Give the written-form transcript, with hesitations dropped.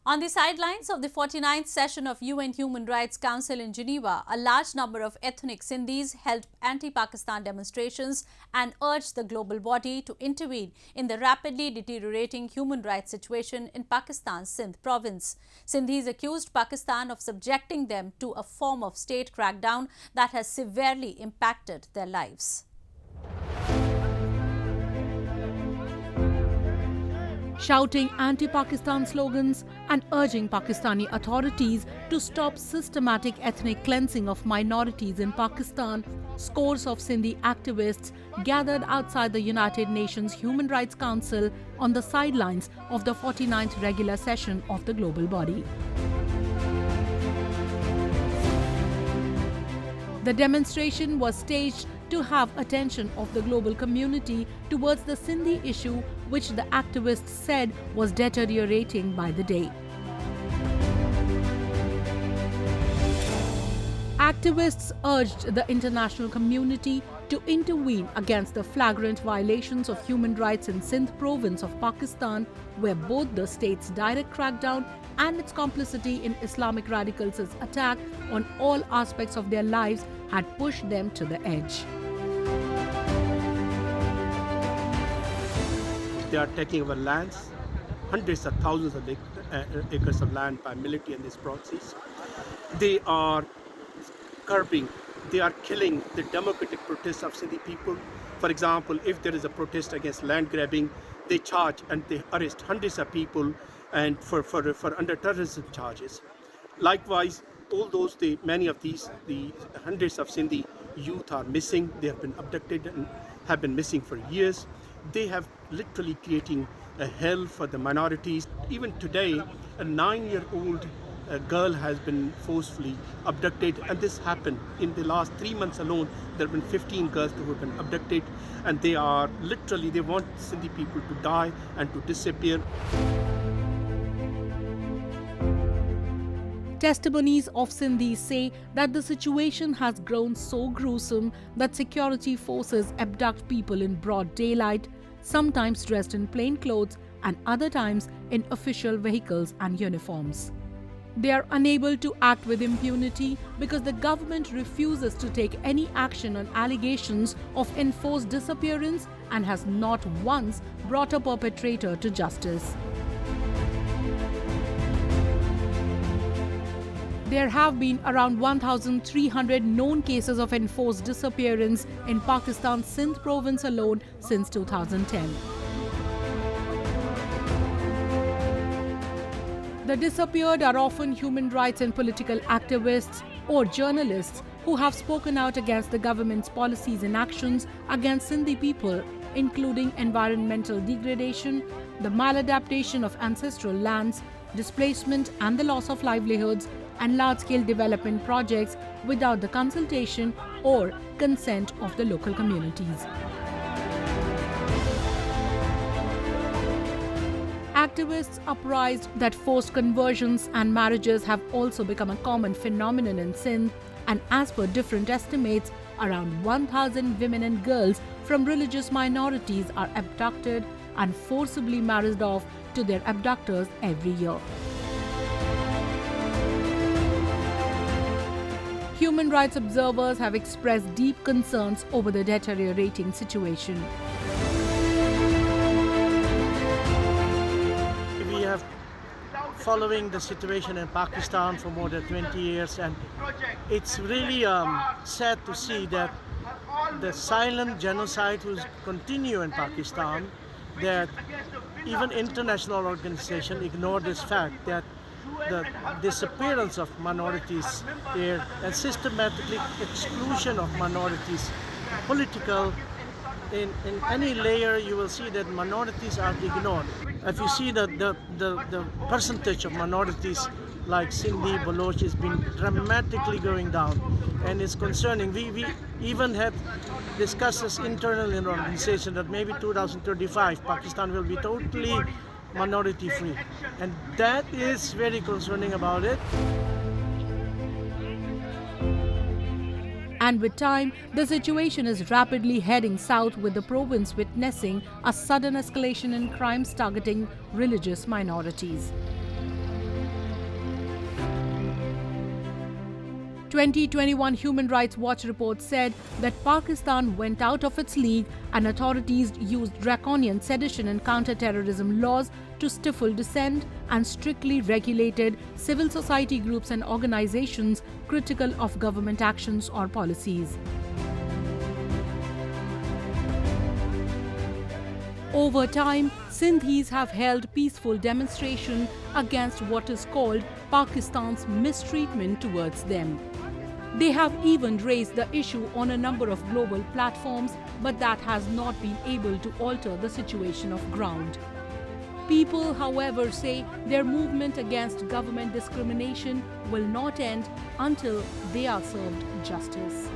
On the sidelines of the 49th session of UN Human Rights Council in Geneva, a large number of ethnic Sindhis held anti-Pakistan demonstrations and urged the global body to intervene in the rapidly deteriorating human rights situation in Pakistan's Sindh province. Sindhis accused Pakistan of subjecting them to a form of state crackdown that has severely impacted their lives. Shouting anti-Pakistan slogans and urging Pakistani authorities to stop systematic ethnic cleansing of minorities in Pakistan, scores of Sindhi activists gathered outside the United Nations Human Rights Council on the sidelines of the 49th regular session of the global body. The demonstration was staged to have attention of the global community towards the Sindhi issue, which the activists said was deteriorating by the day. Activists urged the international community to intervene against the flagrant violations of human rights in Sindh province of Pakistan, where both the state's direct crackdown and its complicity in Islamic radicals' attack on all aspects of their lives had pushed them to the edge. They are taking our lands, hundreds of thousands of acres of land by military and these proxies. They are curbing, they are killing the democratic protests of Sindhi people. For example, if there is a protest against land grabbing, they charge and they arrest hundreds of people and for under terrorism charges. Likewise, many of the hundreds of Sindhi youth are missing. They have been abducted and have been missing for years. They have literally creating a hell for the minorities. Even today, a 9-year-old girl has been forcefully abducted, and this happened in the last 3 months alone. There have been 15 girls who have been abducted, and they want Sindhi people to die and to disappear. Testimonies of Sindhis say that the situation has grown so gruesome that security forces abduct people in broad daylight, sometimes dressed in plain clothes and other times in official vehicles and uniforms. They are unable to act with impunity because the government refuses to take any action on allegations of enforced disappearance and has not once brought a perpetrator to justice. There have been around 1,300 known cases of enforced disappearance in Pakistan's Sindh province alone since 2010. The disappeared are often human rights and political activists or journalists who have spoken out against the government's policies and actions against Sindhi people, including environmental degradation, the maladaptation of ancestral lands, displacement and the loss of livelihoods, and large-scale development projects without the consultation or consent of the local communities. Activists uprised that forced conversions and marriages have also become a common phenomenon in Sindh, and as per different estimates, around 1,000 women and girls from religious minorities are abducted and forcibly married off to their abductors every year. Human rights observers have expressed deep concerns over the deteriorating situation. We have following the situation in Pakistan for more than 20 years, and it's really sad to see that the silent genocide will continue in Pakistan, that even international organizations ignore this fact that the disappearance of minorities here and systematically exclusion of minorities, political, in any layer you will see that minorities are ignored. If you see that the percentage of minorities like Sindhi, Baloch has been dramatically going down, and it's concerning. We even have discussed this internally in our organization that maybe 2035 Pakistan will be totally minority free, and that is very concerning about it. And with time, the situation is rapidly heading south, with the province witnessing a sudden escalation in crimes targeting religious minorities. 2021 Human Rights Watch report said that Pakistan went out of its league and authorities used draconian sedition and counter-terrorism laws to stifle dissent and strictly regulated civil society groups and organizations critical of government actions or policies. Over time, Sindhis have held peaceful demonstration against what is called Pakistan's mistreatment towards them. They have even raised the issue on a number of global platforms, but that has not been able to alter the situation of ground. People, however, say their movement against government discrimination will not end until they are served justice.